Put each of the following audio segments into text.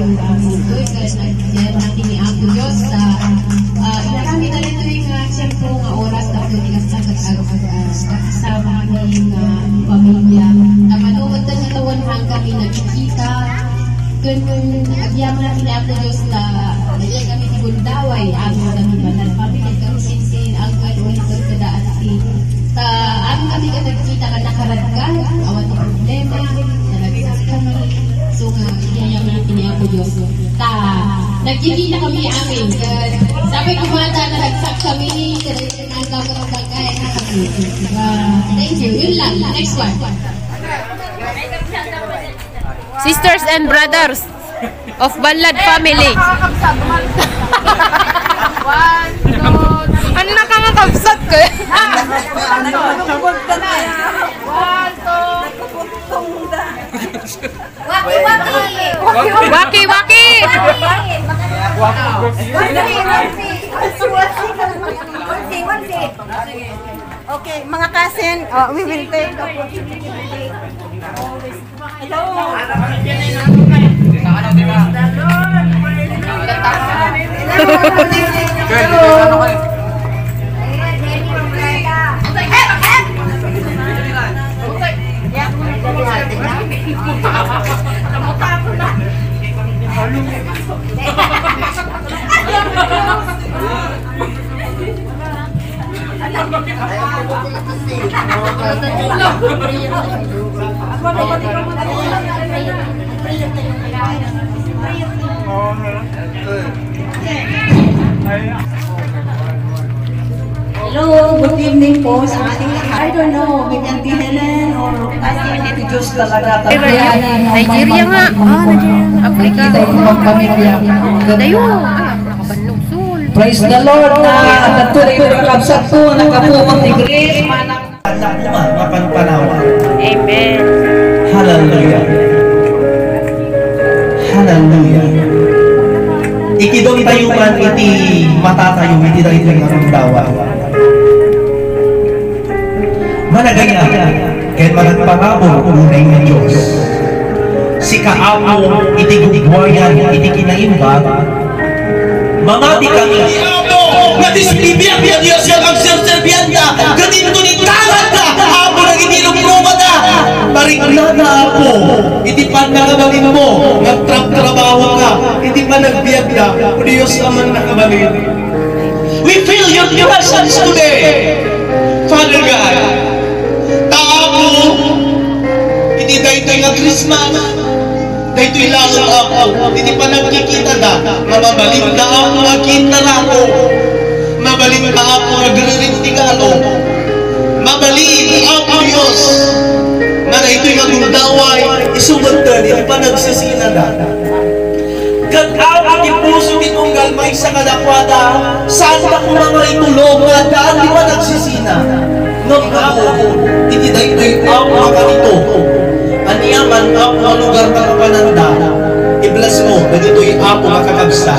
Doy kay natin ni Apo Diyos na inarami na rin ito yung siyempre nga oras na ito kasama kami pamilya. Manuod na sa tawanhan kami nagkikita. Kung agyaman natin ni Apo Diyos na nagyan kami ni Bundaway, amin kami banal pamilya kami sinsin ang kalulit ng kadaan si amin kami ka nagkita ka nakaragkan, awan ng problema, nalagsak kami. So nga, iyayang natin ni Apo Diyos. Nagkikita kami amin. Sabi kumata na nagsak kami, ang gamot ang bagay na kami. Thank you. Yun lang. Next one. Sisters and brothers of Balad family. Ano nakakakabsat ko? Waki, waki! Okay, mga cousin, we will take the opportunity. Hello. Hello, good evening po sa ating lahat. I don't know, may Auntie Helen or Auntie Diyos talaga. Nigeria nga. Nigeria. Africa. Pamilya. Dayo. Nakabanlong sul. Praise the Lord na natuloy ko kapsat po, nakapumot ni Grace. Mapanpanawa. Amen. Hallelujah. Hallelujah. Ikidong tayo man iti matatayo, iti tayo iti marundawa. Managaya, kaya managpangabong unay ng Diyos. Si kaamo, iti gugwayan, iti kinaimbag, mamati kami. Natisibiyang biya Diyos yung ang sirserbianda, ganito ni talat na, amo nang itinumruma na, parikla na ako, iti pa nakabalin mo, nagtrabaho ka, iti pa nagbiag na, o Diyos naman nakabalin. We feel your presence today, Father God. Taako, iti daytoy nga Christmas, daytoy lalong ako, iti pa nagkikita na, mamabalin na ako, magkita na ako, mabalin na ako, nagririntigalo, mabalin ako Diyos, na ito'y nagundaway, isumagdan, iti pa nagsisina na. Gagawin ang puso nitong galmay sa kadakwada, saan na kung mga itulog, nga daan di pa nagsisina. Ngam ako, iti daytoy ako mga nito, aniyaman ako ang lugar na kapananda, iblas mo, ganito'y ako makakabsa.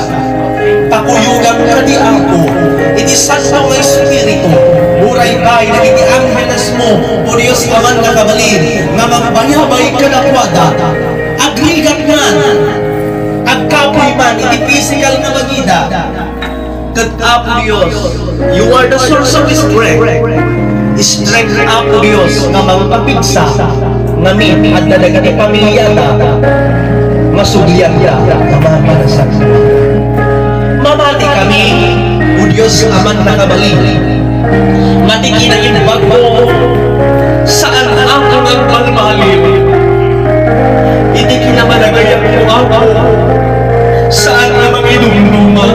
Pakuyugan ka di ako, iti santo ng Espiritu, buray kay na iti angheles mo, o Diyos naman nakabalin, nga magbayabay kadakwada, agrigat man, agkapoy man, iti physical na magida, kadapo Diyos, you are the source of strength, strength ako Diyos, nga magpapigsa, ngamin at dalaga ni pamilyata, masugyan ka, na mapalasan. Mamati kami, o Diyos aman nakabalik. Matikinainbag mo, saan ang ang pagmahalim. Hindi kinamalagayan mo ako, saan ang mga inumluma.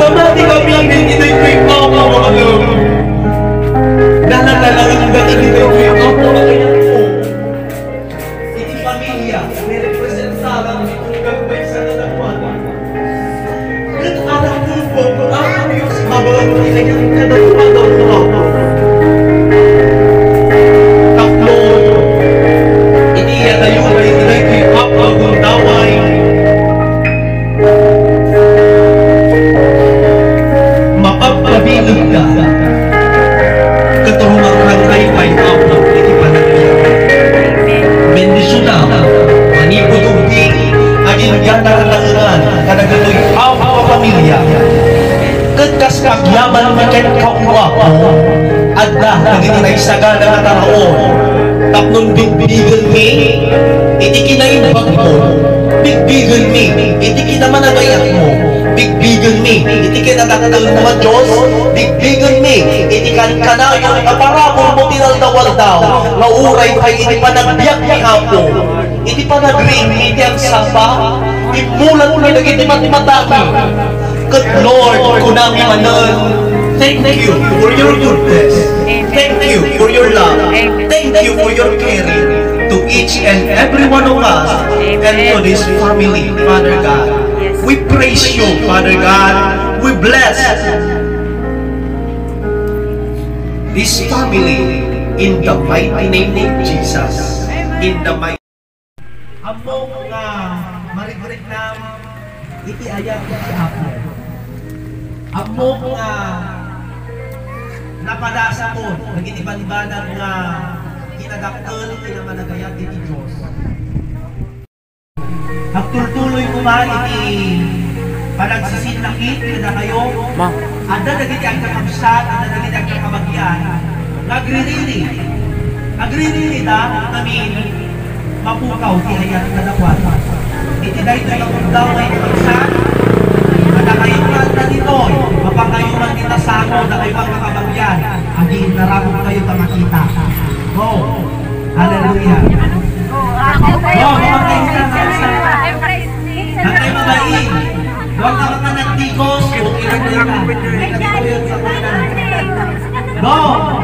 Mamati kami, hindi ko'y pamamahalim. Nalalangin ba hindi ko'y pamamahalim mo. Hindi pamilya, may representaban itong gagawin sa kadakwada. Anak ko po, ang Diyos, mabalang nila yung kadakwada mo ako. Taklo, iniya na yung may nilay ko'y ako dagiti naisaga na kataraon. Tapnon bigbigan mi, iti kinaimbag mo. Bigbigan mi, iti kinamanagayak mo. Bigbigan mi, iti kinadakdal mo nga Diyos. Bigbigan mi, iti kankanayon aparabor mo tinaldawal daw. Mauray kay iti panagbiyak ni Apo. Iti panagring iti ang sapa. Imulat mo nagiti matimatami. Good Lord, kunami manan. Thank you for your goodness. Thank you for your love. Thank you for your caring to each and every one of us and to this family, Father God. We praise you, Father God. We bless this family in the mighty name of Jesus. In the mighty Among nga marig-marig na iti ayat si Apo. Among nga napadasa ko, nagitiban-ibanan nga kinadakkel, kinamanagayat iti Diyos. Nagtultuloy ko ba iti panagsisinakit, kada kayo, ada nagiti ang kakabsat, ada nagiti ang kakabagyan, nagririli ta, namin, mapukaw, tihayat kadakwat. Iti dahil ito yung daw ay kakabsat, kada kayo na dito, mapangayuman kita sa ako, na kayo pang kakabagyan, adi naramog kayo ta makita. Go! Hallelujah! Go! Huwag kayo sa Nagay mabain. Huwag ka mga nagtikos. Huwag ilagay ka. Nagtikoyon sa kuna. Go!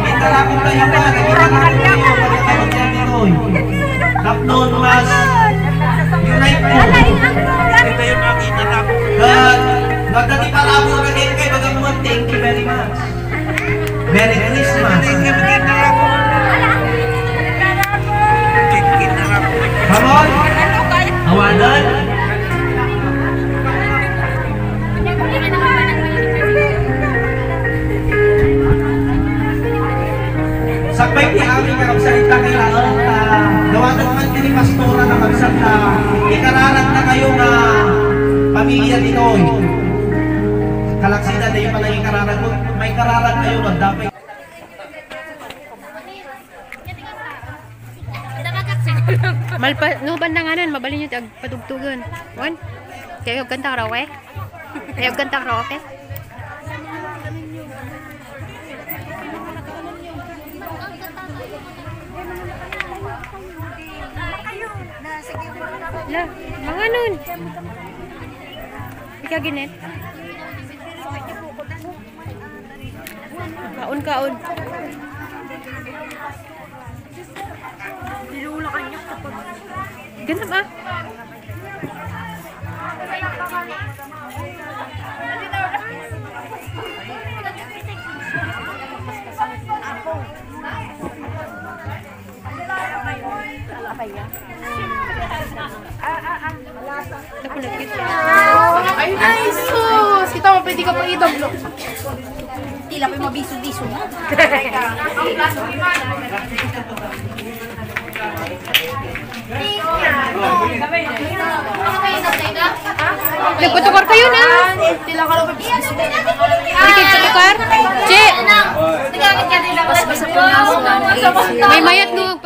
Italakot kayo ka. Nagtikoyon kayo. Pagkakawag niya nitoy. Tapnon mas. Unite po. Ito yung makita na. God, magdati palabo na din kayo. Bagamon, thank you very much. Merry Christmas. Come on. Awanan. Sabay di aming kakabsalita kailangan gawa naman din ni Pastora na kabsat ikararang na kayo na pamilya dito. Kalaksida na yung pala ikararang mo. May kararang kayo nun. Dapat Malpa, no bandanganan, mabalin nyo tag patugtugan. Wan? Kayo ganta karaoke? Kayo ganta karaoke? La, mga nun. Ika ginit. Kaon-kaon. Dilula kanya kapag ganap ah. Ay, nice! Sus! Kita mo, pwede ka pa i-download. Tila pa mabiso-biso na. Nagpatukar kayo na. Tila ka lang mabiso-biso. Hindi kayo patukar? Che! May mayat no.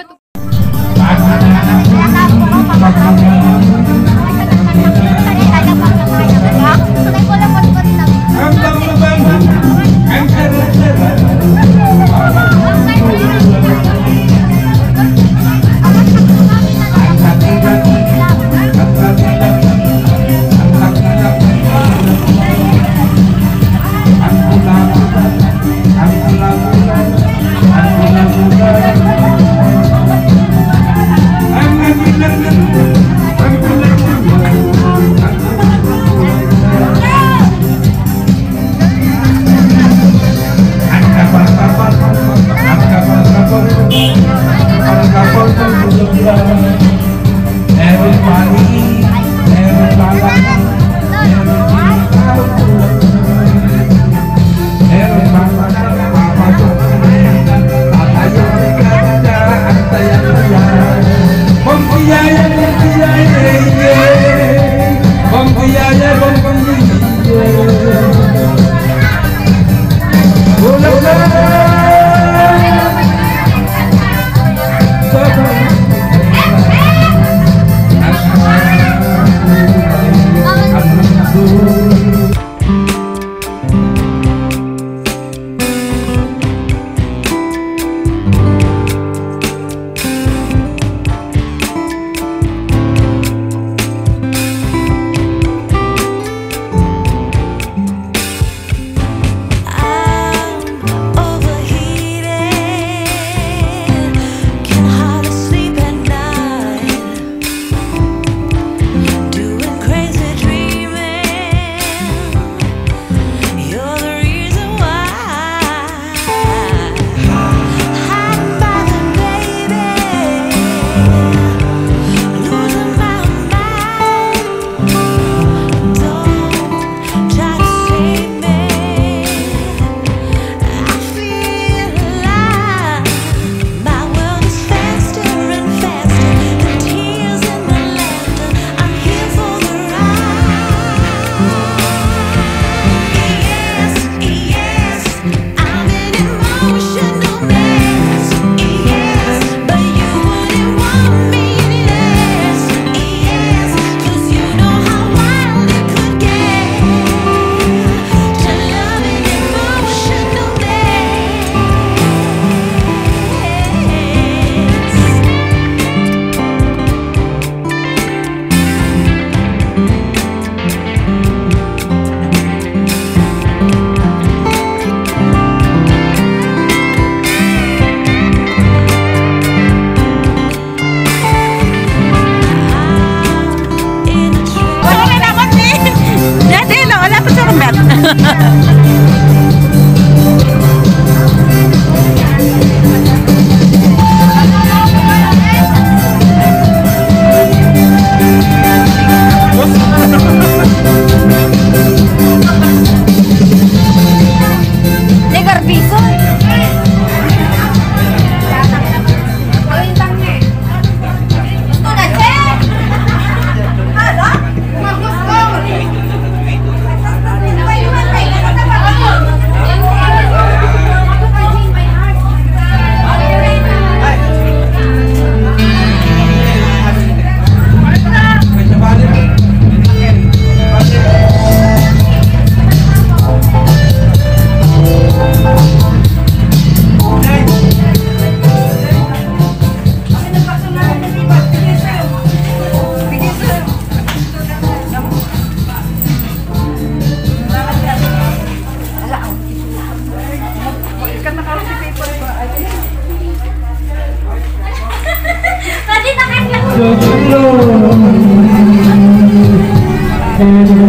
then